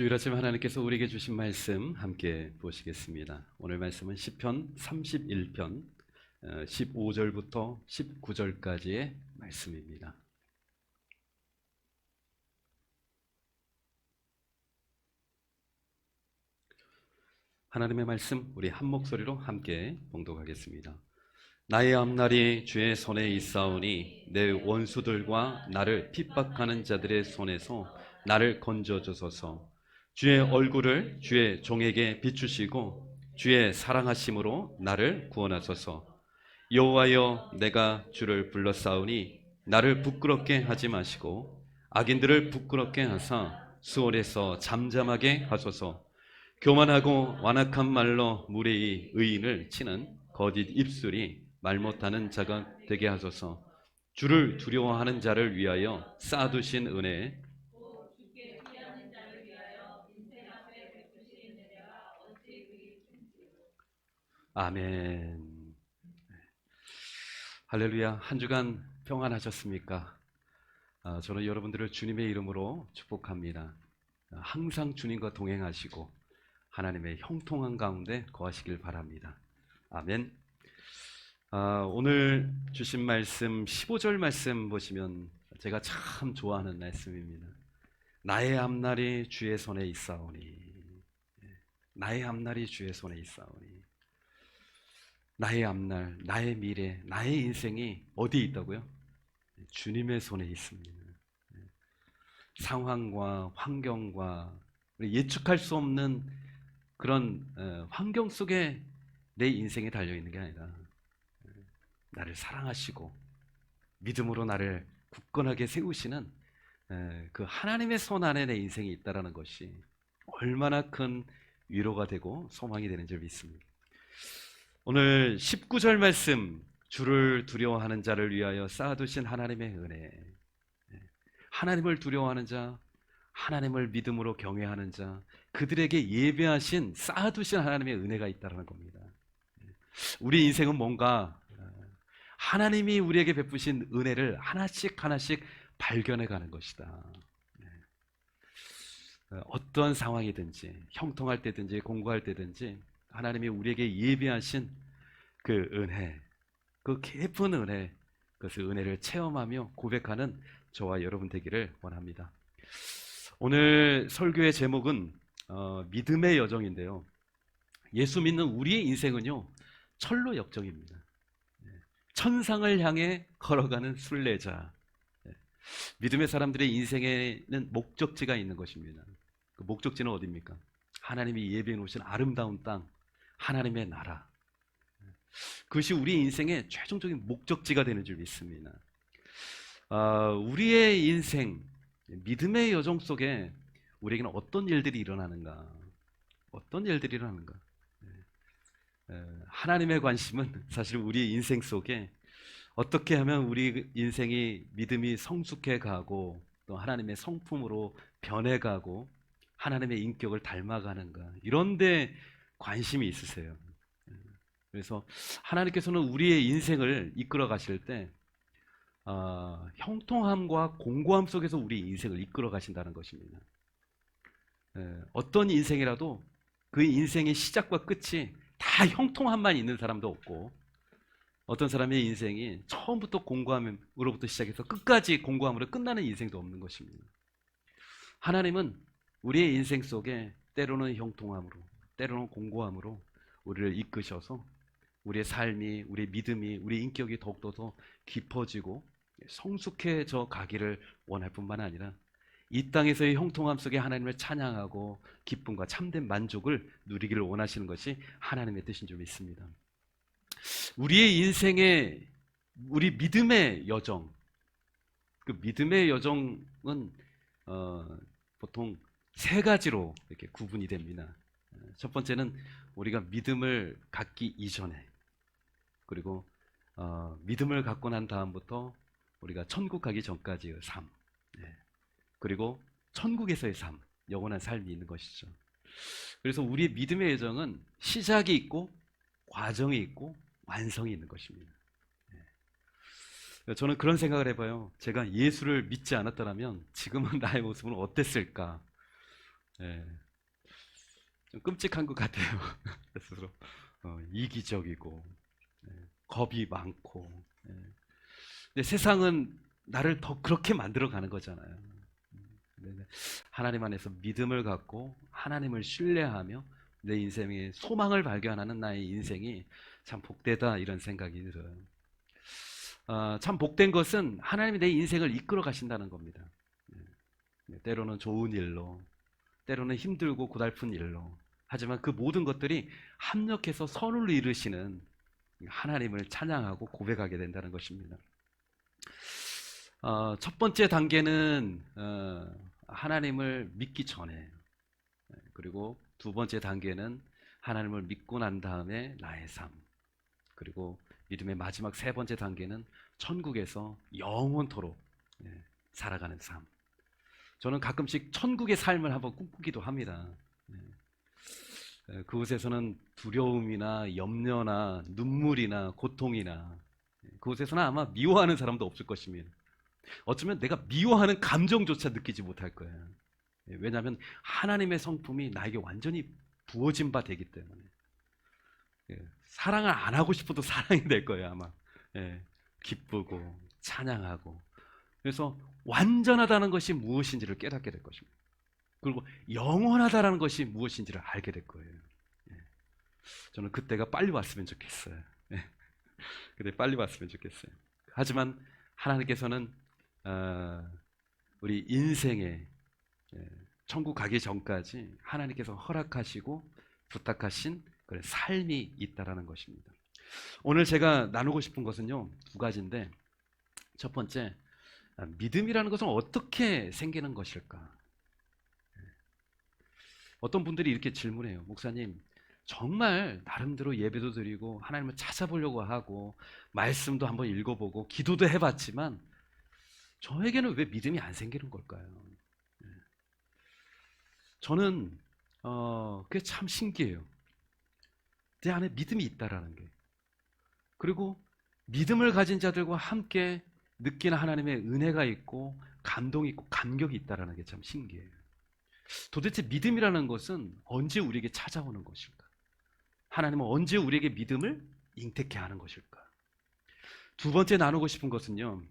주일 아침 하나님께서 우리에게 주신 말씀 함께 보시겠습니다. 오늘 말씀은 시편 31편 15절부터 19절까지의 말씀입니다. 하나님의 말씀 우리 한 목소리로 함께 봉독하겠습니다. 나의 앞날이 주의 손에 있사오니 내 원수들과 나를 핍박하는 자들의 손에서 나를 건져주소서. 주의 얼굴을 주의 종에게 비추시고 주의 사랑하심으로 나를 구원하소서. 여호와여, 내가 주를 불렀사오니 나를 부끄럽게 하지 마시고 악인들을 부끄럽게 하사 수월에서 잠잠하게 하소서. 교만하고 완악한 말로 무례히 의인을 치는 거짓 입술이 말 못하는 자가 되게 하소서. 주를 두려워하는 자를 위하여 쌓아두신 은혜, 아멘. 할렐루야. 한 주간 평안하셨습니까? 저는 여러분들을 주님의 이름으로 축복합니다. 항상 주님과 동행하시고 하나님의 형통한 가운데 거하시길 바랍니다. 아멘. 오늘 주신 말씀 15절 말씀 보시면 제가 참 좋아하는 말씀입니다. 나의 앞날이 주의 손에 있사오니, 나의 앞날이 주의 손에 있사오니. 나의 앞날, 나의 미래, 나의 인생이 어디에 있다고요? 주님의 손에 있습니다. 상황과 환경과 예측할 수 없는 그런 환경 속에 내 인생이 달려있는 게 아니라 나를 사랑하시고 믿음으로 나를 굳건하게 세우시는 그 하나님의 손 안에 내 인생이 있다는 것이 얼마나 큰 위로가 되고 소망이 되는 줄 믿습니다. 오늘 19절 말씀, 주를 두려워하는 자를 위하여 쌓아두신 하나님의 은혜, 하나님을 두려워하는 자, 하나님을 믿음으로 경외하는 자, 그들에게 예배하신 쌓아두신 하나님의 은혜가 있다는 겁니다. 우리 인생은 뭔가 하나님이 우리에게 베푸신 은혜를 하나씩 하나씩 발견해가는 것이다. 어떤 상황이든지 형통할 때든지 공부할 때든지 하나님이 우리에게 예비하신 그 은혜, 그 깊은 은혜, 그것을 은혜를 체험하며 고백하는 저와 여러분 되기를 원합니다. 오늘 설교의 제목은 믿음의 여정인데요, 예수 믿는 우리의 인생은요 철로 역정입니다. 천상을 향해 걸어가는 순례자. 믿음의 사람들의 인생에는 목적지가 있는 것입니다. 그 목적지는 어디입니까? 하나님이 예비해 놓으신 아름다운 땅, 하나님의 나라. 그것이 우리 인생의 최종적인 목적지가 되는 줄 믿습니다. 우리의 인생, 믿음의 여정 속에 우리에게는 어떤 일들이 일어나는가? 어떤 일들이 일어나는가? 하나님의 관심은 사실 우리 인생 속에 어떻게 하면 우리 인생이 믿음이 성숙해 가고 또 하나님의 성품으로 변해가고 하나님의 인격을 닮아가는가, 이런데 관심이 있으세요. 그래서 하나님께서는 우리의 인생을 이끌어 가실 때 형통함과 공고함 속에서 우리 인생을 이끌어 가신다는 것입니다. 어떤 인생이라도 그 인생의 시작과 끝이 다 형통함만 있는 사람도 없고, 어떤 사람의 인생이 처음부터 공고함으로부터 시작해서 끝까지 공고함으로 끝나는 인생도 없는 것입니다. 하나님은 우리의 인생 속에 때로는 형통함으로, 때로는 공고함으로 우리를 이끄셔서 우리의 삶이, 우리의 믿음이, 우리의 인격이 더욱더 더 깊어지고 성숙해져 가기를 원할 뿐만 아니라 이 땅에서의 형통함 속에 하나님을 찬양하고 기쁨과 참된 만족을 누리기를 원하시는 것이 하나님의 뜻인 줄 믿습니다. 우리의 인생의, 우리 믿음의 여정, 그 믿음의 여정은 보통 세 가지로 이렇게 구분이 됩니다. 첫 번째는 우리가 믿음을 갖기 이전에, 그리고 믿음을 갖고 난 다음부터 우리가 천국 가기 전까지의 삶, 그리고 천국에서의 삶, 영원한 삶이 있는 것이죠. 그래서 우리의 믿음의 여정은 시작이 있고 과정이 있고 완성이 있는 것입니다. 저는 그런 생각을 해봐요. 제가 예수를 믿지 않았더라면 지금은 나의 모습은 어땠을까? 예, 좀 끔찍한 것 같아요. 스스로 이기적이고 겁이 많고. 근데 세상은 나를 더 그렇게 만들어 가는 거잖아요. 근데 하나님 안에서 믿음을 갖고 하나님을 신뢰하며 내 인생의 소망을 발견하는 나의 인생이 참 복되다, 이런 생각이 들어요. 참 복된 것은 하나님이 내 인생을 이끌어 가신다는 겁니다. 때로는 좋은 일로, 때로는 힘들고 고달픈 일로, 하지만 그 모든 것들이 합력해서 선을 이루시는 하나님을 찬양하고 고백하게 된다는 것입니다. 첫 번째 단계는 하나님을 믿기 전에, 그리고 두 번째 단계는 하나님을 믿고 난 다음에 나의 삶, 그리고 믿음의 마지막 세 번째 단계는 천국에서 영원토록 살아가는 삶. 저는 가끔씩 천국의 삶을 한번 꿈꾸기도 합니다. 그곳에서는 두려움이나 염려나 눈물이나 고통이나, 그곳에서는 아마 미워하는 사람도 없을 것입니다. 어쩌면 내가 미워하는 감정조차 느끼지 못할 거예요. 왜냐하면 하나님의 성품이 나에게 완전히 부어진 바 되기 때문에. 사랑을 안 하고 싶어도 사랑이 될 거예요, 아마. 기쁘고 찬양하고. 그래서 완전하다는 것이 무엇인지를 깨닫게 될 것입니다. 그리고 영원하다는 것이 무엇인지를 알게 될 거예요. 저는 그때가 빨리 왔으면 좋겠어요. 그때 빨리 왔으면 좋겠어요. 하지만 하나님께서는 우리 인생에 천국 가기 전까지 하나님께서 허락하시고 부탁하신 그런 삶이 있다라는 것입니다. 오늘 제가 나누고 싶은 것은요, 두 가지인데, 첫 번째, 믿음이라는 것은 어떻게 생기는 것일까? 어떤 분들이 이렇게 질문해요. 목사님, 정말 나름대로 예배도 드리고 하나님을 찾아보려고 하고 말씀도 한번 읽어보고 기도도 해봤지만 저에게는 왜 믿음이 안 생기는 걸까요? 저는 그게 참 신기해요. 내 안에 믿음이 있다라는 게. 그리고 믿음을 가진 자들과 함께 느끼는 하나님의 은혜가 있고 감동이 있고 감격이 있다라는 게 참 신기해요. 도대체 믿음이라는 것은 언제 우리에게 찾아오는 것일까? 하나님은 언제 우리에게 믿음을 잉태케 하는 것일까? 두 번째 나누고 싶은 것은요,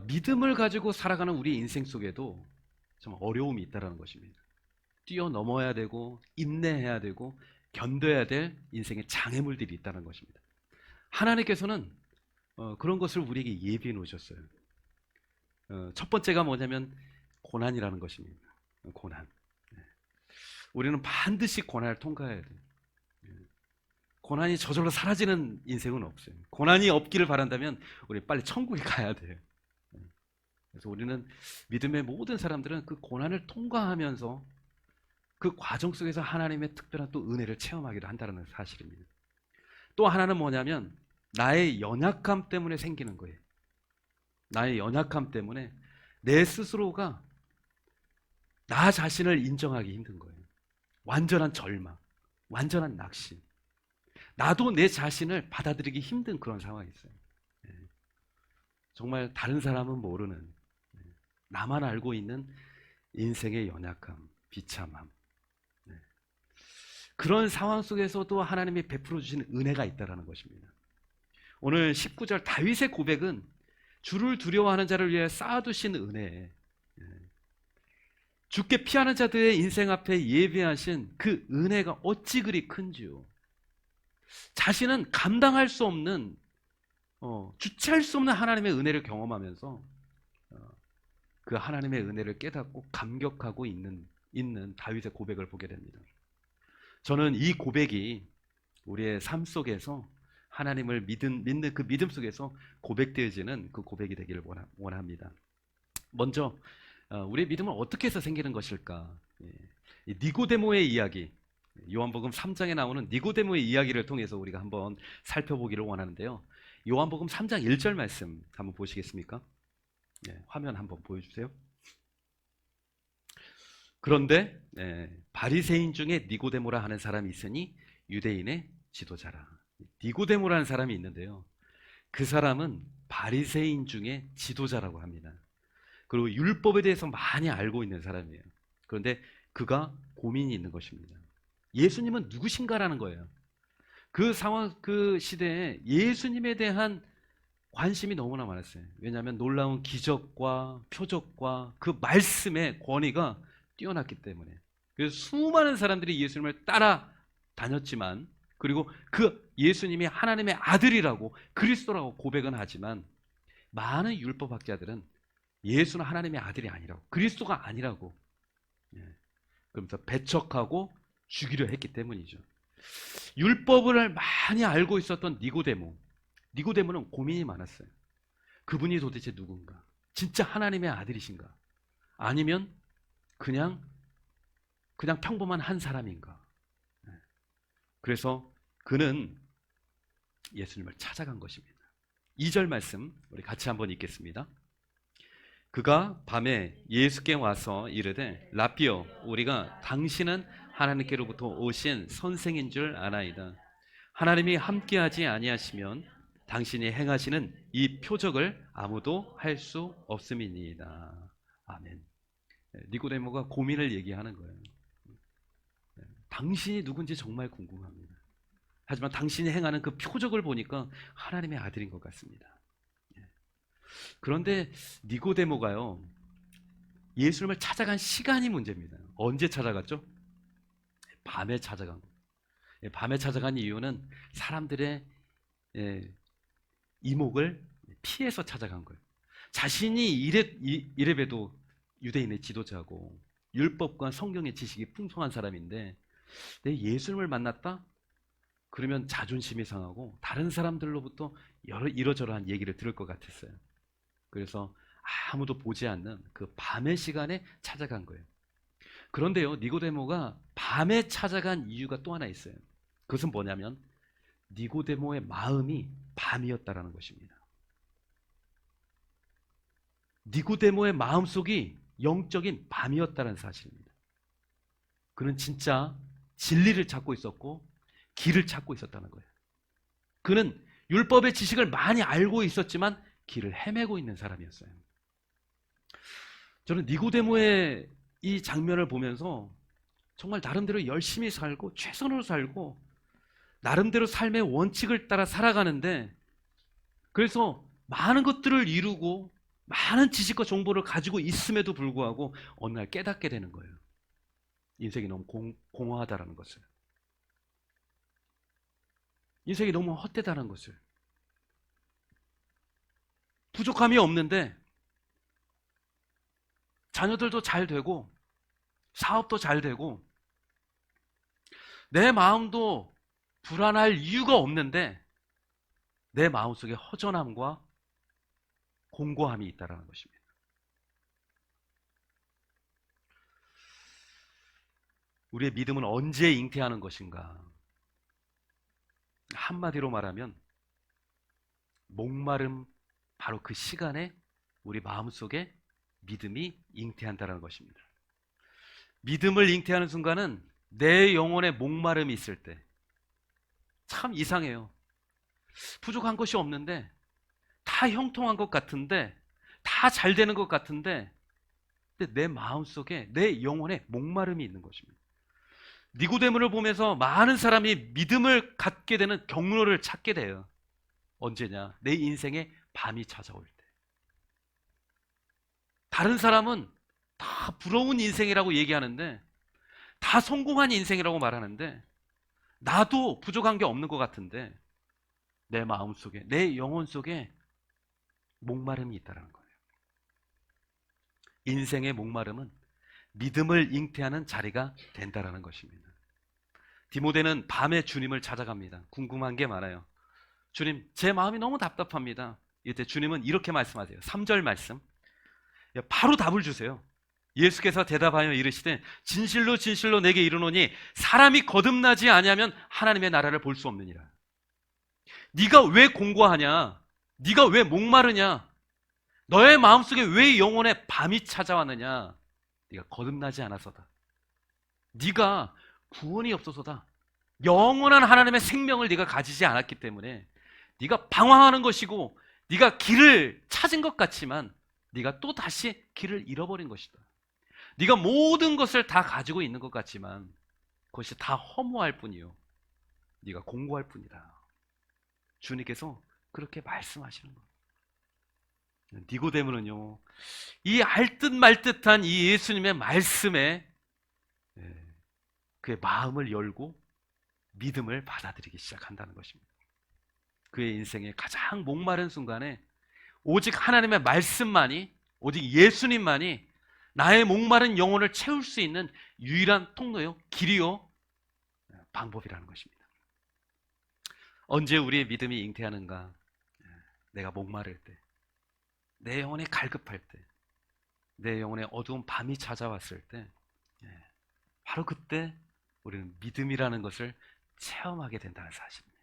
믿음을 가지고 살아가는 우리 인생 속에도 좀 어려움이 있다는 것입니다. 뛰어넘어야 되고 인내해야 되고 견뎌야 될 인생의 장애물들이 있다는 것입니다. 하나님께서는 그런 것을 우리에게 예비해 놓으셨어요. 첫 번째가 뭐냐면 고난이라는 것입니다. 고난. 우리는 반드시 고난을 통과해야 돼요. 고난이 저절로 사라지는 인생은 없어요. 고난이 없기를 바란다면 우리 빨리 천국에 가야 돼요. 그래서 우리는 믿음의 모든 사람들은 그 고난을 통과하면서 그 과정 속에서 하나님의 특별한 또 은혜를 체험하기도 한다는 사실입니다. 또 하나는 뭐냐면 나의 연약함 때문에 생기는 거예요. 나의 연약함 때문에 내 스스로가 나 자신을 인정하기 힘든 거예요. 완전한 절망, 완전한 낙심. 나도 내 자신을 받아들이기 힘든 그런 상황이 있어요. 정말 다른 사람은 모르는, 나만 알고 있는 인생의 연약함, 비참함. 그런 상황 속에서도 하나님이 베풀어 주신 은혜가 있다는 것입니다. 오늘 19절 다윗의 고백은 주를 두려워하는 자를 위해 쌓아두신 은혜, 주께 피하는 자들의 인생 앞에 예비하신 그 은혜가 어찌 그리 큰지요. 자신은 감당할 수 없는, 주체할 수 없는 하나님의 은혜를 경험하면서 그 하나님의 은혜를 깨닫고 감격하고 있는 다윗의 고백을 보게 됩니다. 저는 이 고백이 우리의 삶 속에서 하나님을 믿는 그 믿음 속에서 고백되어지는 그 고백이 되기를 원합니다. 먼저 우리의 믿음은 어떻게 해서 생기는 것일까? 니고데모의 이야기, 요한복음 3장에 나오는 니고데모의 이야기를 통해서 우리가 한번 살펴보기를 원하는데요. 요한복음 3장 1절 말씀 한번 보시겠습니까? 화면 한번 보여주세요. 그런데 바리새인 중에 니고데모라 하는 사람이 있으니 유대인의 지도자라. 니고데모라는 사람이 있는데요. 그 사람은 바리새인 중에 지도자라고 합니다. 그리고 율법에 대해서 많이 알고 있는 사람이에요. 그런데 그가 고민이 있는 것입니다. 예수님은 누구신가라는 거예요. 그 상황, 그 시대에 예수님에 대한 관심이 너무나 많았어요. 왜냐하면 놀라운 기적과 표적과 그 말씀의 권위가 뛰어났기 때문에. 그래서 수많은 사람들이 예수님을 따라 다녔지만, 그리고 그 예수님이 하나님의 아들이라고 그리스도라고 고백은 하지만, 많은 율법학자들은 예수는 하나님의 아들이 아니라고, 그리스도가 아니라고, 그러면서 배척하고 죽이려 했기 때문이죠. 율법을 많이 알고 있었던 니고데모는 고민이 많았어요. 그분이 도대체 누군가? 진짜 하나님의 아들이신가? 아니면 그냥 평범한 한 사람인가? 그래서 그는 예수님을 찾아간 것입니다. 2절 말씀 우리 같이 한번 읽겠습니다. 그가 밤에 예수께 와서 이르되 라삐여, 우리가 당신은 하나님께로부터 오신 선생인 줄 아나이다. 하나님이 함께하지 아니하시면 당신이 행하시는 이 표적을 아무도 할 수 없음이니이다. 아멘. 니고데모가 고민을 얘기하는 거예요. 당신이 누군지 정말 궁금합니다. 하지만 당신이 행하는 그 표적을 보니까 하나님의 아들인 것 같습니다. 그런데 니고데모가요, 예수님을 찾아간 시간이 문제입니다. 언제 찾아갔죠? 밤에 찾아간 거예요. 밤에 찾아간 이유는 사람들의 이목을 피해서 찾아간 거예요. 자신이 이래봬도 유대인의 지도자고 율법과 성경의 지식이 풍성한 사람인데, 내 예수님을 만났다? 그러면 자존심이 상하고 다른 사람들로부터 이러저러한 얘기를 들을 것 같았어요. 그래서 아무도 보지 않는 그 밤의 시간에 찾아간 거예요. 그런데요, 니고데모가 밤에 찾아간 이유가 또 하나 있어요. 그것은 뭐냐면 니고데모의 마음이 밤이었다라는 것입니다. 니고데모의 마음속이 영적인 밤이었다는 사실입니다. 그는 진짜 진리를 찾고 있었고 길을 찾고 있었다는 거예요. 그는 율법의 지식을 많이 알고 있었지만 길을 헤매고 있는 사람이었어요. 저는 니고데모의 이 장면을 보면서 정말 나름대로 열심히 살고 최선으로 살고 나름대로 삶의 원칙을 따라 살아가는데, 그래서 많은 것들을 이루고 많은 지식과 정보를 가지고 있음에도 불구하고 어느 날 깨닫게 되는 거예요. 인생이 너무 공허하다라는 것을, 인생이 너무 헛되다는 것을, 부족함이 없는데 자녀들도 잘 되고 사업도 잘 되고 내 마음도 불안할 이유가 없는데 내 마음속에 허전함과 공고함이 있다는 것입니다. 우리의 믿음은 언제 잉태하는 것인가? 한마디로 말하면 목마름, 바로 그 시간에 우리 마음속에 믿음이 잉태한다는 것입니다. 믿음을 잉태하는 순간은 내 영혼에 목마름이 있을 때, 참 이상해요. 부족한 것이 없는데, 다 형통한 것 같은데, 다 잘 되는 것 같은데, 근데 내 마음속에, 내 영혼에 목마름이 있는 것입니다. 니고데모를 보면서 많은 사람이 믿음을 갖게 되는 경로를 찾게 돼요. 언제냐? 내 인생에 밤이 찾아올 때. 다른 사람은 다 부러운 인생이라고 얘기하는데, 다 성공한 인생이라고 말하는데, 나도 부족한 게 없는 것 같은데 내 마음 속에, 내 영혼 속에 목마름이 있다는 거예요. 인생의 목마름은 믿음을 잉태하는 자리가 된다는 것입니다. 디모데는 밤에 주님을 찾아갑니다. 궁금한 게 많아요. 주님, 제 마음이 너무 답답합니다. 이때 주님은 이렇게 말씀하세요. 3절 말씀, 바로 답을 주세요. 예수께서 대답하여 이르시되 진실로 진실로 내게 이르노니 사람이 거듭나지 아니하면 하나님의 나라를 볼 수 없느니라. 네가 왜 공고하냐? 네가 왜 목마르냐? 너의 마음속에 왜 영혼의 밤이 찾아왔느냐? 네가 거듭나지 않아서다. 네가 구원이 없어서다. 영원한 하나님의 생명을 네가 가지지 않았기 때문에 네가 방황하는 것이고 네가 길을 찾은 것 같지만 네가 또 다시 길을 잃어버린 것이다. 네가 모든 것을 다 가지고 있는 것 같지만 그것이 다 허무할 뿐이요, 네가 공고할 뿐이다. 주님께서 그렇게 말씀하시는 거예요. 니고데모는요, 이 알듯 말듯한 이 예수님의 말씀에 그의 마음을 열고 믿음을 받아들이기 시작한다는 것입니다. 그의 인생의 가장 목마른 순간에 오직 하나님의 말씀만이, 오직 예수님만이 나의 목마른 영혼을 채울 수 있는 유일한 통로요, 길이요, 방법이라는 것입니다. 언제 우리의 믿음이 잉태하는가? 내가 목마를 때, 내 영혼이 갈급할 때, 내 영혼의 어두운 밤이 찾아왔을 때, 바로 그때 우리는 믿음이라는 것을 체험하게 된다는 사실입니다.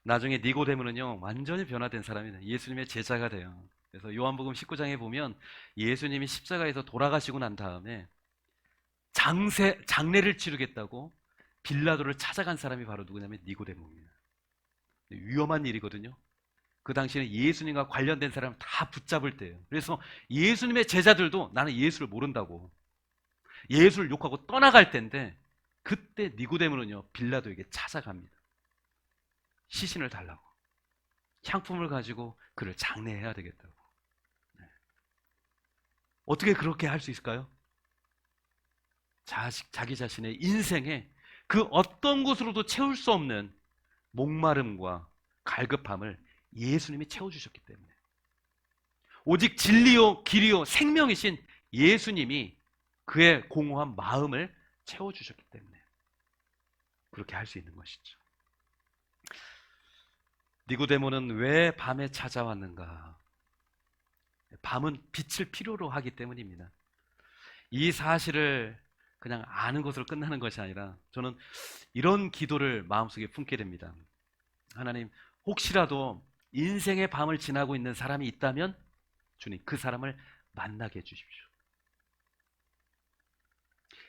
나중에 니고데모는요, 완전히 변화된 사람이에요. 예수님의 제자가 돼요. 그래서 요한복음 19장에 보면 예수님이 십자가에서 돌아가시고 난 다음에 장례를 치르겠다고 빌라도를 찾아간 사람이 바로 누구냐면 니고데모입니다. 위험한 일이거든요. 그 당시에는 예수님과 관련된 사람을 다 붙잡을 때예요. 그래서 예수님의 제자들도 나는 예수를 모른다고 예수를 욕하고 떠나갈 때인데, 그때 니고데모는요, 빌라도에게 찾아갑니다. 시신을 달라고, 향품을 가지고 그를 장례해야 되겠다고. 어떻게 그렇게 할 수 있을까요? 자기 자신의 인생에 그 어떤 것으로도 채울 수 없는 목마름과 갈급함을 예수님이 채워주셨기 때문에, 오직 진리요 길이요 생명이신 예수님이 그의 공허한 마음을 채워주셨기 때문에 그렇게 할 수 있는 것이죠. 니고데모는 왜 밤에 찾아왔는가? 밤은 빛을 필요로 하기 때문입니다. 이 사실을 그냥 아는 것으로 끝나는 것이 아니라 저는 이런 기도를 마음속에 품게 됩니다. 하나님, 혹시라도 인생의 밤을 지나고 있는 사람이 있다면 주님, 그 사람을 만나게 해주십시오.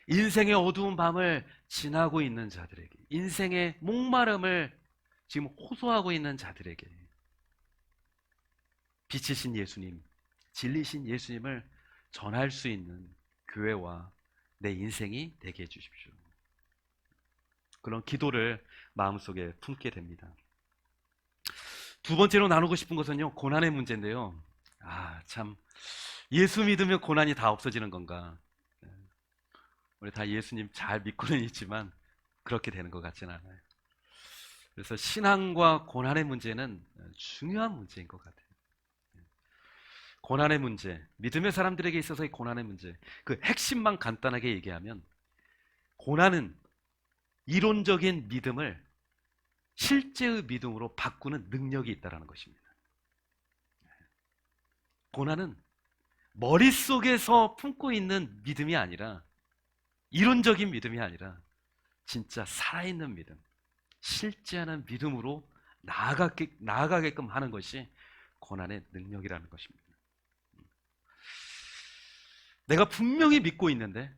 인생의 어두운 밤을 지나고 있는 자들에게, 인생의 목마름을 지금 호소하고 있는 자들에게 빛이신 예수님, 진리신 예수님을 전할 수 있는 교회와 내 인생이 되게 해주십시오. 그런 기도를 마음속에 품게 됩니다. 두 번째로 나누고 싶은 것은요, 고난의 문제인데요. 참, 예수 믿으면 고난이 다 없어지는 건가? 우리 다 예수님 잘 믿고는 있지만 그렇게 되는 것 같지는 않아요. 그래서 신앙과 고난의 문제는 중요한 문제인 것 같아요. 고난의 문제, 믿음의 사람들에게 있어서의 고난의 문제, 그 핵심만 간단하게 얘기하면, 고난은 이론적인 믿음을 실제의 믿음으로 바꾸는 능력이 있다는 것입니다. 고난은 머릿속에서 품고 있는 믿음이 아니라, 이론적인 믿음이 아니라 진짜 살아있는 믿음, 실제하는 믿음으로 나아가게끔 하는 것이 고난의 능력이라는 것입니다. 내가 분명히 믿고 있는데,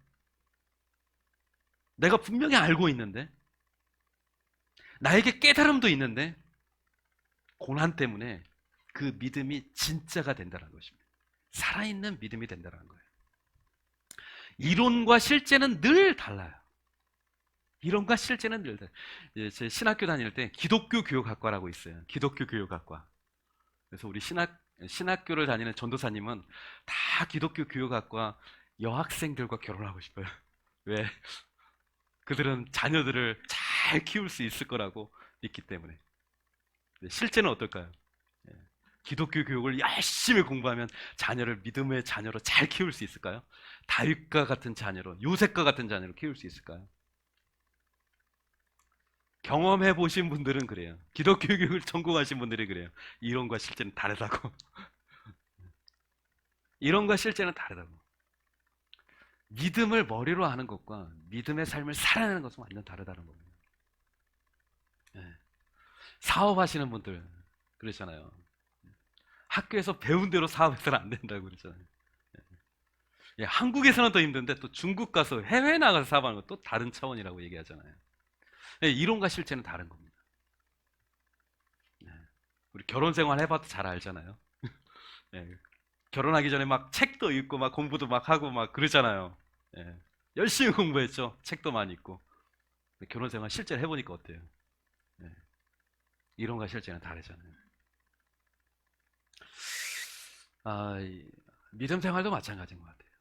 내가 분명히 알고 있는데, 나에게 깨달음도 있는데, 고난 때문에 그 믿음이 진짜가 된다는 것입니다. 살아있는 믿음이 된다는 거예요. 이론과 실제는 늘 달라요. 이론과 실제는 늘 달라요. 제 신학교 다닐 때 기독교 교육학과라고 있어요. 기독교 교육학과. 그래서 우리 신학교를 다니는 전도사님은 다 기독교 교육학과 여학생들과 결혼하고 싶어요. 왜? 그들은 자녀들을 잘 키울 수 있을 거라고 믿기 때문에. 실제는 어떨까요? 기독교 교육을 열심히 공부하면 자녀를 믿음의 자녀로 잘 키울 수 있을까요? 다윗과 같은 자녀로, 요셉과 같은 자녀로 키울 수 있을까요? 경험해 보신 분들은 그래요. 기독교 교육을 전공하신 분들이 그래요. 이론과 실제는 다르다고. 이론과 실제는 다르다고. 믿음을 머리로 하는 것과 믿음의 삶을 살아내는 것은 완전 다르다는 겁니다. 사업하시는 분들 그러잖아요. 학교에서 배운 대로 사업해서는 안 된다고 그러잖아요. 한국에서는 더 힘든데 또 중국 가서 해외 나가서 사업하는 건 또 다른 차원이라고 얘기하잖아요. 이론과 실제는 다른 겁니다. 우리 결혼 생활 해봐도 잘 알잖아요. 결혼하기 전에 막 책도 읽고 막 공부도 막 하고 막 그러잖아요. 예. 열심히 공부했죠. 책도 많이 읽고. 결혼 생활 실제로 해보니까 어때요? 예. 이론과 실제는 다르잖아요. 믿음 생활도 마찬가지인 것 같아요.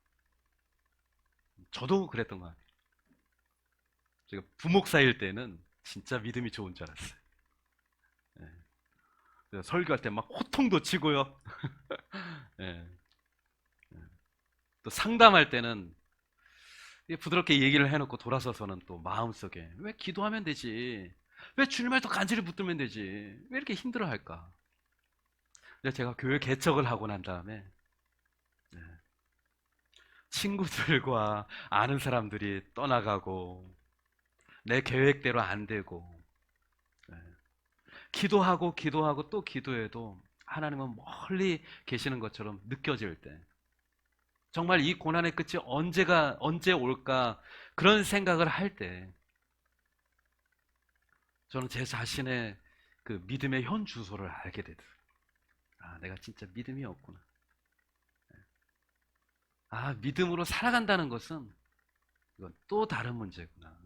저도 그랬던 것 같아요. 제가 부목사일 때는 진짜 믿음이 좋은 줄 알았어요. 예. 그래서 설교할 때 막 호통도 치고요. 예. 또 상담할 때는 부드럽게 얘기를 해놓고 돌아서서는 또 마음속에 왜 기도하면 되지? 왜 주님을 더 간절히 붙들면 되지? 왜 이렇게 힘들어할까? 근데 제가 교회 개척을 하고 난 다음에 예, 친구들과 아는 사람들이 떠나가고 내 계획대로 안 되고 예, 기도하고 기도하고 또 기도해도 하나님은 멀리 계시는 것처럼 느껴질 때 정말 이 고난의 끝이 언제 올까 그런 생각을 할 때 저는 제 자신의 그 믿음의 현 주소를 알게 되더라고요. 내가 진짜 믿음이 없구나. 믿음으로 살아간다는 것은 이건 또 다른 문제구나.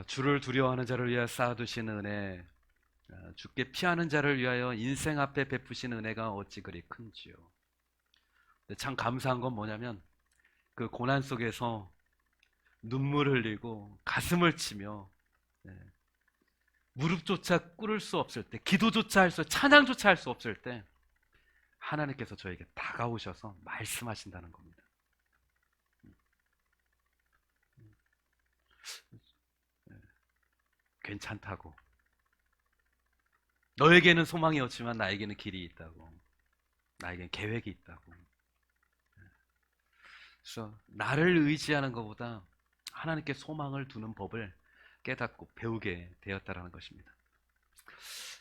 주를 두려워하는 자를 위하여 쌓아두시는 은혜, 주께 피하는 자를 위하여 인생 앞에 베푸시는 은혜가 어찌 그리 큰지요. 근데 참 감사한 건 뭐냐면 그 고난 속에서 눈물을 흘리고 가슴을 치며 예, 무릎조차 꿇을 수 없을 때, 기도조차 찬양조차 할 수 없을 때 하나님께서 저에게 다가오셔서 말씀하신다는 겁니다. 예, 괜찮다고. 너에게는 소망이 없지만 나에게는 길이 있다고. 나에게는 계획이 있다고. 그래서 나를 의지하는 것보다 하나님께 소망을 두는 법을 깨닫고 배우게 되었다라는 것입니다.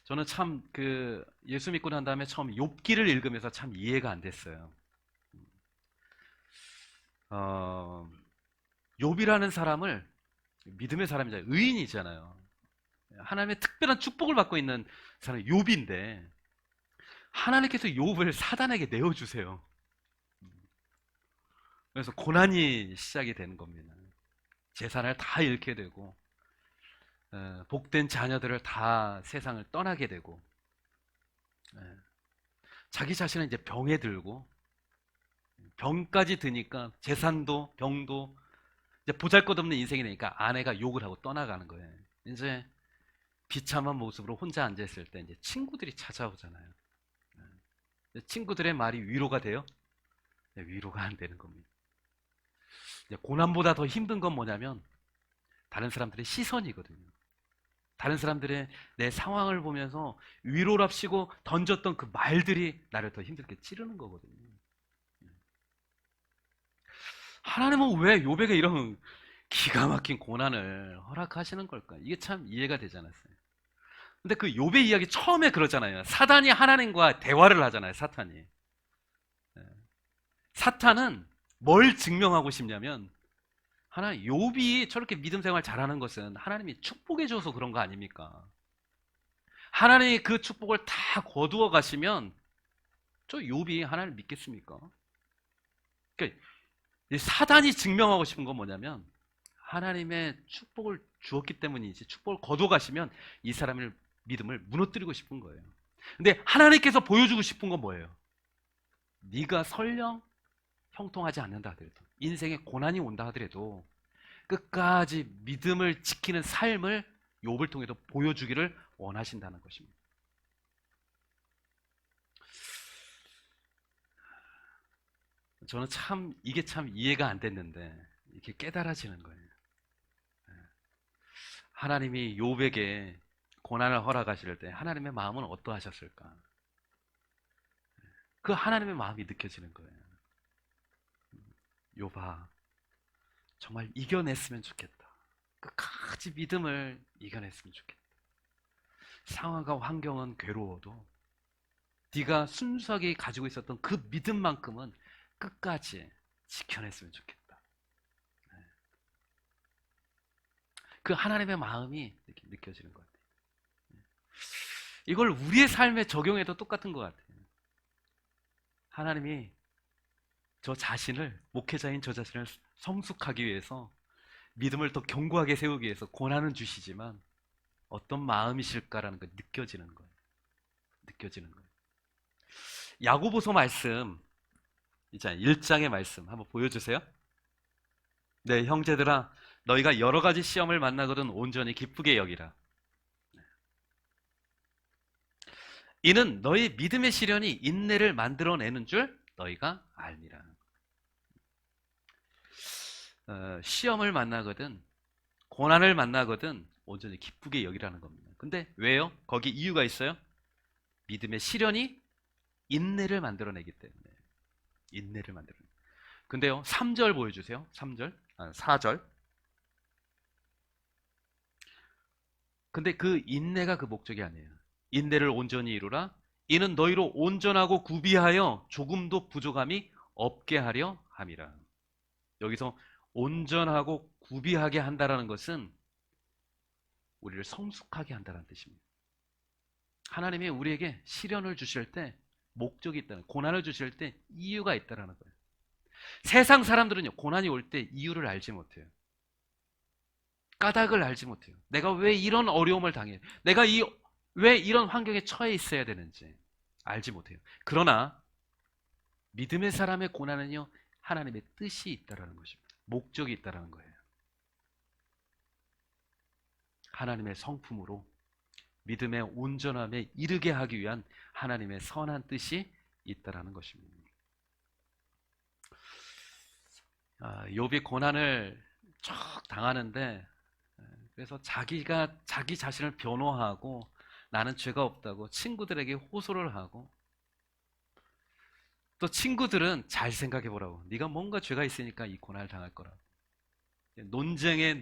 저는 참 예수 믿고 난 다음에 처음 욥기를 읽으면서 참 이해가 안 됐어요. 욥이라는 사람을 믿음의 사람이잖아요. 의인이잖아요. 하나님의 특별한 축복을 받고 있는 사람이 욥인데 하나님께서 욥을 사단에게 내어주세요. 그래서 고난이 시작이 되는 겁니다. 재산을 다 잃게 되고 복된 자녀들을 다 세상을 떠나게 되고 자기 자신은 이제 병에 들고 병까지 드니까 재산도 병도 이제 보잘것없는 인생이 되니까 아내가 욕을 하고 떠나가는 거예요. 이제 비참한 모습으로 혼자 앉아있을 때 이제 친구들이 찾아오잖아요. 친구들의 말이 위로가 돼요? 위로가 안 되는 겁니다. 고난보다 더 힘든 건 뭐냐면 다른 사람들의 시선이거든요. 다른 사람들의 내 상황을 보면서 위로랍시고 던졌던 그 말들이 나를 더 힘들게 찌르는 거거든요. 하나님은 왜 욥에게 이런 기가 막힌 고난을 허락하시는 걸까? 이게 참 이해가 되지 않았어요. 근데 그 욥의 이야기 처음에 그러잖아요. 사단이 하나님과 대화를 하잖아요. 사탄이. 사탄은 뭘 증명하고 싶냐면 욥이 저렇게 믿음 생활 잘하는 것은 하나님이 축복해 줘서 그런 거 아닙니까? 하나님이 그 축복을 다 거두어 가시면 저 욥이 하나님을 믿겠습니까? 그러니까 사단이 증명하고 싶은 건 뭐냐면 하나님의 축복을 주었기 때문이지 축복을 거두어 가시면 이 사람의 믿음을 무너뜨리고 싶은 거예요. 근데 하나님께서 보여주고 싶은 건 뭐예요? 네가 설령 형통하지 않는다 하더라도 인생에 고난이 온다 하더라도 끝까지 믿음을 지키는 삶을 욥을 통해서 보여주기를 원하신다는 것입니다. 저는 참 이게 참 이해가 안 됐는데 이렇게 깨달아지는 거예요. 하나님이 욥에게 고난을 허락하실 때 하나님의 마음은 어떠하셨을까? 그 하나님의 마음이 느껴지는 거예요. 욥아, 정말 이겨냈으면 좋겠다. 끝까지 믿음을 이겨냈으면 좋겠다. 상황과 환경은 괴로워도 네가 순수하게 가지고 있었던 그 믿음만큼은 끝까지 지켜냈으면 좋겠다. 그 하나님의 마음이 이렇게 느껴지는 것 같아요. 이걸 우리의 삶에 적용해도 똑같은 것 같아요. 하나님이 저 자신을, 목회자인 저 자신을 성숙하기 위해서, 믿음을 더 견고하게 세우기 위해서 고난은 주시지만 어떤 마음이실까라는 걸 느껴지는 거예요. 느껴지는 거예요. 야고보서 말씀, 이제 1장의 말씀 한번 보여주세요. 네, 형제들아, 너희가 여러 가지 시험을 만나거든 온전히 기쁘게 여기라. 이는 너희 믿음의 시련이 인내를 만들어내는 줄 너희가 알미라. 시험을 만나거든, 고난을 만나거든 온전히 기쁘게 여기라는 겁니다. 근데 왜요? 거기 이유가 있어요. 믿음의 시련이 인내를 만들어내기 때문에. 인내를 만들어내. 근데요, 3절 보여주세요. 3절, 4절. 근데 그 인내가 그 목적이 아니에요. 인내를 온전히 이루라. 이는 너희로 온전하고 구비하여 조금도 부족함이 없게 하려 함이라. 여기서 온전하고 구비하게 한다라는 것은 우리를 성숙하게 한다는 뜻입니다. 하나님이 우리에게 시련을 주실 때 목적이 있다는, 고난을 주실 때 이유가 있다는 거예요. 세상 사람들은요, 고난이 올 때 이유를 알지 못해요. 까닭을 알지 못해요. 내가 왜 이런 어려움을 당해? 내가 왜 이런 환경에 처해 있어야 되는지 알지 못해요. 그러나 믿음의 사람의 고난은요, 하나님의 뜻이 있다라는 것입니다. 목적이 있다라는 거예요. 하나님의 성품으로 믿음의 온전함에 이르게 하기 위한 하나님의 선한 뜻이 있다라는 것입니다. 욥이 고난을 쭉 당하는데, 그래서 자기 자신을 변호하고 나는 죄가 없다고 친구들에게 호소를 하고, 또 친구들은 잘 생각해 보라고, 네가 뭔가 죄가 있으니까 이 고난을 당할 거라고. 논쟁.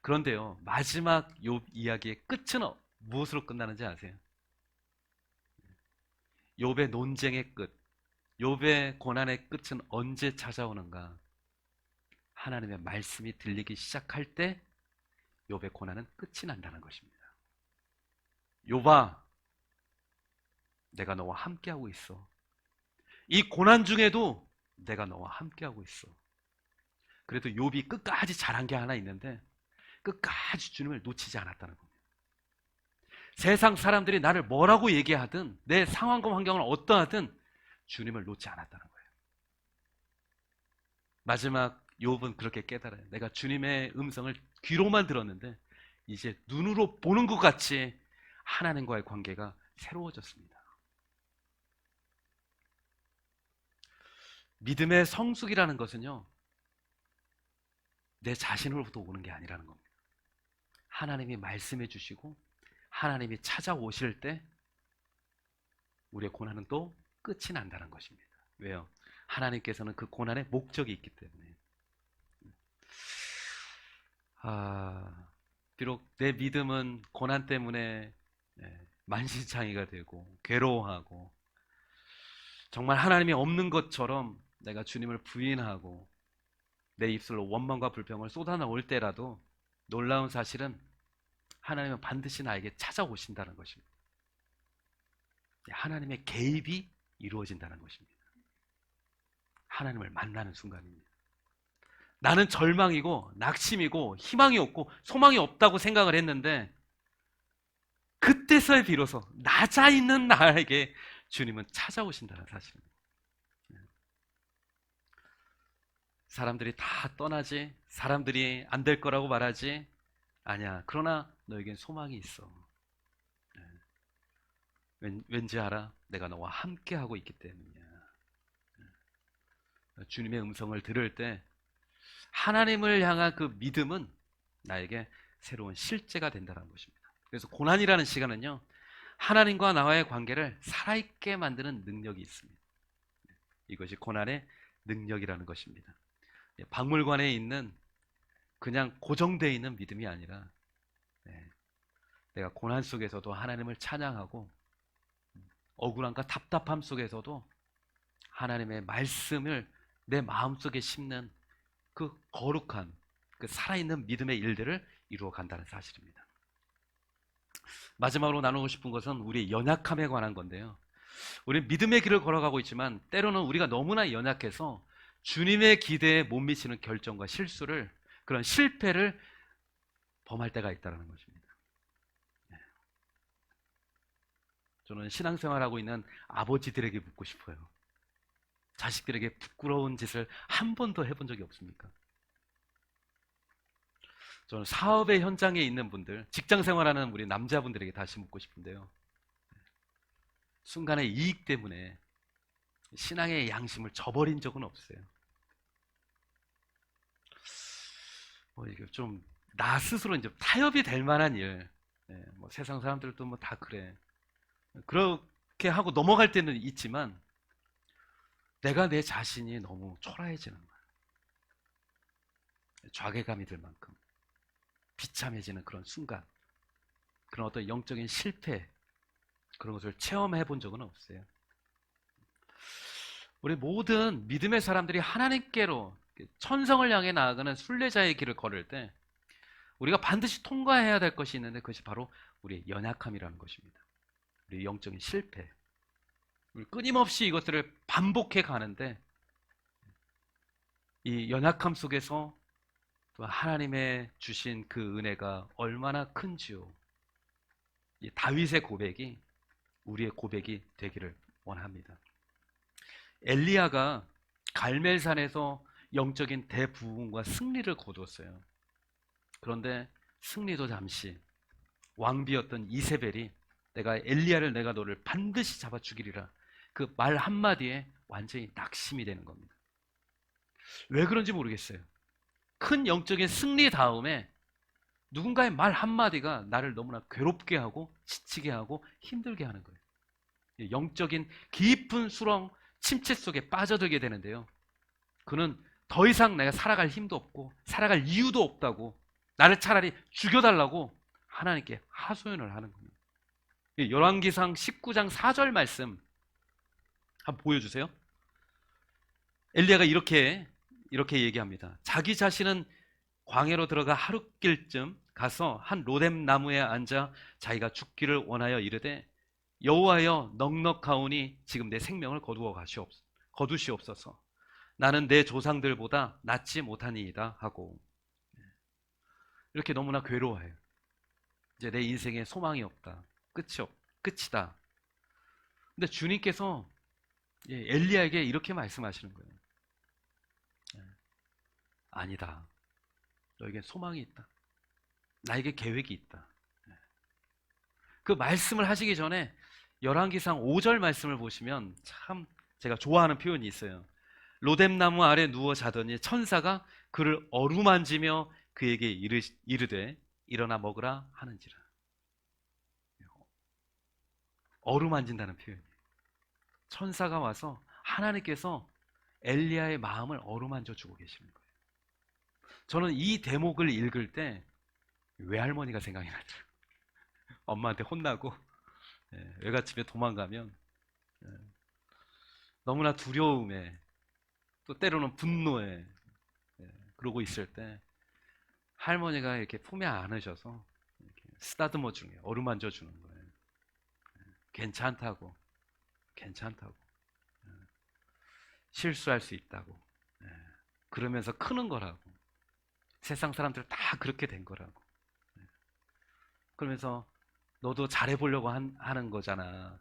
그런데요, 마지막 욥 이야기의 끝은 무엇으로 끝나는지 아세요? 욥의 논쟁의 끝, 욥의 고난의 끝은 언제 찾아오는가? 하나님의 말씀이 들리기 시작할 때 욥의 고난은 끝이 난다는 것입니다. 욥아, 내가 너와 함께하고 있어. 이 고난 중에도 내가 너와 함께하고 있어. 그래도 욥이 끝까지 잘한 게 하나 있는데, 끝까지 주님을 놓치지 않았다는 겁니다. 세상 사람들이 나를 뭐라고 얘기하든, 내 상황과 환경을 어떠하든 주님을 놓지 않았다는 거예요. 마지막 욥은 그렇게 깨달아요. 내가 주님의 음성을 귀로만 들었는데 이제 눈으로 보는 것 같이 하나님과의 관계가 새로워졌습니다. 믿음의 성숙이라는 것은요, 내 자신으로부터 오는 게 아니라는 겁니다. 하나님이 말씀해 주시고 하나님이 찾아오실 때 우리의 고난은 또 끝이 난다는 것입니다. 왜요? 하나님께서는 그 고난의 목적이 있기 때문에. 비록 내 믿음은 고난 때문에 만신창이가 되고 괴로워하고, 정말 하나님이 없는 것처럼 내가 주님을 부인하고 내 입술로 원망과 불평을 쏟아나올 때라도, 놀라운 사실은 하나님은 반드시 나에게 찾아오신다는 것입니다. 하나님의 개입이 이루어진다는 것입니다. 하나님을 만나는 순간입니다. 나는 절망이고 낙심이고 희망이 없고 소망이 없다고 생각을 했는데, 그때서야 비로소 낮아 있는 나에게 주님은 찾아오신다는 사실입니다. 사람들이 다 떠나지, 사람들이 안 될 거라고 말하지, 아니야. 그러나 너에겐 소망이 있어. 왠지 알아? 내가 너와 함께 하고 있기 때문이야. 주님의 음성을 들을 때 하나님을 향한 그 믿음은 나에게 새로운 실제가 된다는 것입니다. 그래서 고난이라는 시간은요, 하나님과 나와의 관계를 살아있게 만드는 능력이 있습니다. 이것이 고난의 능력이라는 것입니다. 박물관에 있는 그냥 고정되어 있는 믿음이 아니라, 내가 고난 속에서도 하나님을 찬양하고 억울함과 답답함 속에서도 하나님의 말씀을 내 마음속에 심는 그 거룩한, 그 살아있는 믿음의 일들을 이루어 간다는 사실입니다. 마지막으로 나누고 싶은 것은 우리의 연약함에 관한 건데요. 우리 믿음의 길을 걸어가고 있지만 때로는 우리가 너무나 연약해서 주님의 기대에 못 미치는 결정과 실수를, 그런 실패를 범할 때가 있다는 것입니다. 저는 신앙생활하고 있는 아버지들에게 묻고 싶어요. 자식들에게 부끄러운 짓을 한 번도 해본 적이 없습니까? 저는 사업의 현장에 있는 분들, 직장 생활하는 우리 남자분들에게 다시 묻고 싶은데요. 순간의 이익 때문에 신앙의 양심을 저버린 적은 없어요. 이게 좀 나 스스로 이제 타협이 될 만한 일, 뭐 세상 사람들도 뭐 다 그래. 그렇게 하고 넘어갈 때는 있지만 내가 내 자신이 너무 초라해지는 거야. 좌괴감이 들 만큼 비참해지는 그런 순간, 그런 어떤 영적인 실패, 그런 것을 체험해 본 적은 없어요. 우리 모든 믿음의 사람들이 하나님께로 천성을 향해 나아가는 순례자의 길을 걸을 때 우리가 반드시 통과해야 될 것이 있는데, 그것이 바로 우리의 연약함이라는 것입니다. 우리의 영적인 실패. 우리 끊임없이 이것들을 반복해 가는데 이 연약함 속에서 또 하나님의 주신 그 은혜가 얼마나 큰지요. 이 다윗의 고백이 우리의 고백이 되기를 원합니다. 엘리야가 갈멜산에서 영적인 대부흥과 승리를 거두었어요. 그런데 승리도 잠시, 왕비였던 이세벨이 내가 너를 반드시 잡아 죽이리라, 그 말 한마디에 완전히 낙심이 되는 겁니다. 왜 그런지 모르겠어요. 큰 영적인 승리 다음에 누군가의 말 한마디가 나를 너무나 괴롭게 하고 지치게 하고 힘들게 하는 거예요. 영적인 깊은 수렁, 침체 속에 빠져들게 되는데요. 그는 더 이상 내가 살아갈 힘도 없고 살아갈 이유도 없다고, 나를 차라리 죽여달라고 하나님께 하소연을 하는 겁니다. 열왕기상 19장 4절 말씀 한번 보여주세요. 엘리야가 이렇게 얘기합니다. 자기 자신은 광야로 들어가 하룻길쯤 가서 한 로뎀 나무에 앉아 자기가 죽기를 원하여 이르되, 여호와여, 넉넉하오니 지금 내 생명을 거두시옵소서. 나는 내 조상들보다 낫지 못하니이다 하고, 이렇게 너무나 괴로워해요. 이제 내 인생에 소망이 없다, 끝이다. 근데 주님께서 엘리야에게 이렇게 말씀하시는 거예요. 아니다, 너에게 소망이 있다. 나에게 계획이 있다. 그 말씀을 하시기 전에 열왕기상 5절 말씀을 보시면 참 제가 좋아하는 표현이 있어요. 로뎀나무 아래 누워 자더니 천사가 그를 어루만지며 그에게 이르되 일어나 먹으라 하는지라. 어루만진다는 표현이에요. 천사가 와서 하나님께서 엘리야의 마음을 어루만져 주고 계시는 거예요. 저는 이 대목을 읽을 때 외할머니가 생각이 나더라고요. 엄마한테 혼나고 외갓집에 도망가면 너무나 두려움에, 또 때로는 분노에 그러고 있을 때 할머니가 이렇게 품에 안으셔서 이렇게 쓰다듬어 주는 거예요. 어루만져 주는 거예요. 괜찮다고 실수할 수 있다고, 그러면서 크는 거라고, 세상 사람들 다 그렇게 된 거라고, 그러면서 너도 잘해보려고 하는 거잖아.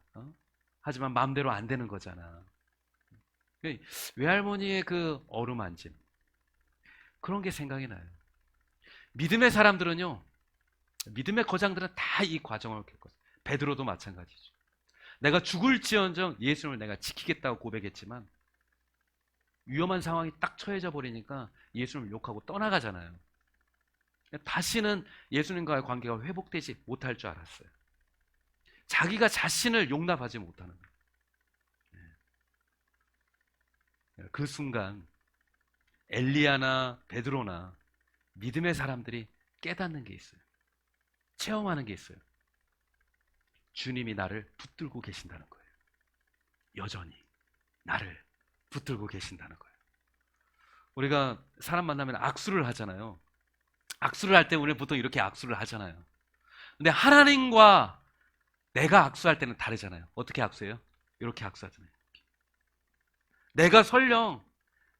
하지만 마음대로 안 되는 거잖아. 외할머니의 그 어루만짐, 그런 게 생각이 나요. 믿음의 사람들은요, 믿음의 거장들은 다 이 과정을 겪었어요. 베드로도 마찬가지죠. 내가 죽을지언정 예수님을 내가 지키겠다고 고백했지만 위험한 상황이 딱 처해져 버리니까 예수님을 욕하고 떠나가잖아요. 다시는 예수님과의 관계가 회복되지 못할 줄 알았어요. 자기가 자신을 용납하지 못하는 거예요. 그 순간 엘리야나 베드로나 믿음의 사람들이 깨닫는 게 있어요. 체험하는 게 있어요. 주님이 나를 붙들고 계신다는 거예요. 여전히 나를 붙들고 계신다는 거예요. 우리가 사람 만나면 악수를 하잖아요. 악수를 할 때 우리는 보통 이렇게 악수를 하잖아요. 근데 하나님과 내가 악수할 때는 다르잖아요. 어떻게 악수해요? 이렇게 악수하잖아요. 내가 설령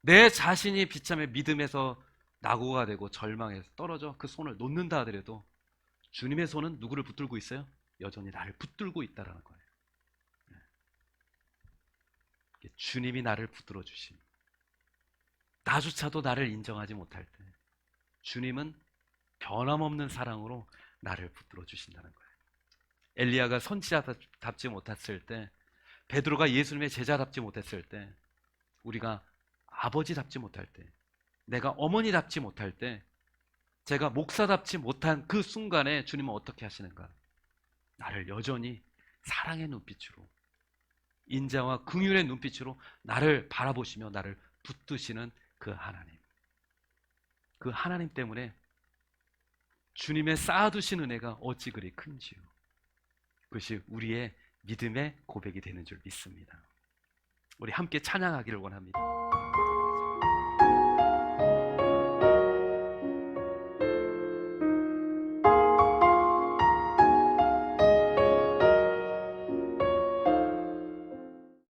내 자신이 비참해 믿음에서 낙오가 되고 절망해서 떨어져 그 손을 놓는다 하더라도 주님의 손은 누구를 붙들고 있어요? 여전히 나를 붙들고 있다라는 거예요. 주님이 나를 붙들어 주심. 나조차도 나를 인정하지 못할 때 주님은 변함없는 사랑으로 나를 붙들어 주신다는 거예요. 엘리야가 선지자답지 못했을 때, 베드로가 예수님의 제자답지 못했을 때, 우리가 아버지답지 못할 때, 내가 어머니답지 못할 때, 제가 목사답지 못한 그 순간에 주님은 어떻게 하시는가? 나를 여전히 사랑의 눈빛으로, 인자와 긍휼의 눈빛으로 나를 바라보시며 나를 붙드시는 그 하나님. 그 하나님 때문에 주님의 쌓아두신 은혜가 어찌 그리 큰지요. 그것이 우리의 믿음의 고백이 되는 줄 믿습니다. 우리 함께 찬양하기를 원합니다.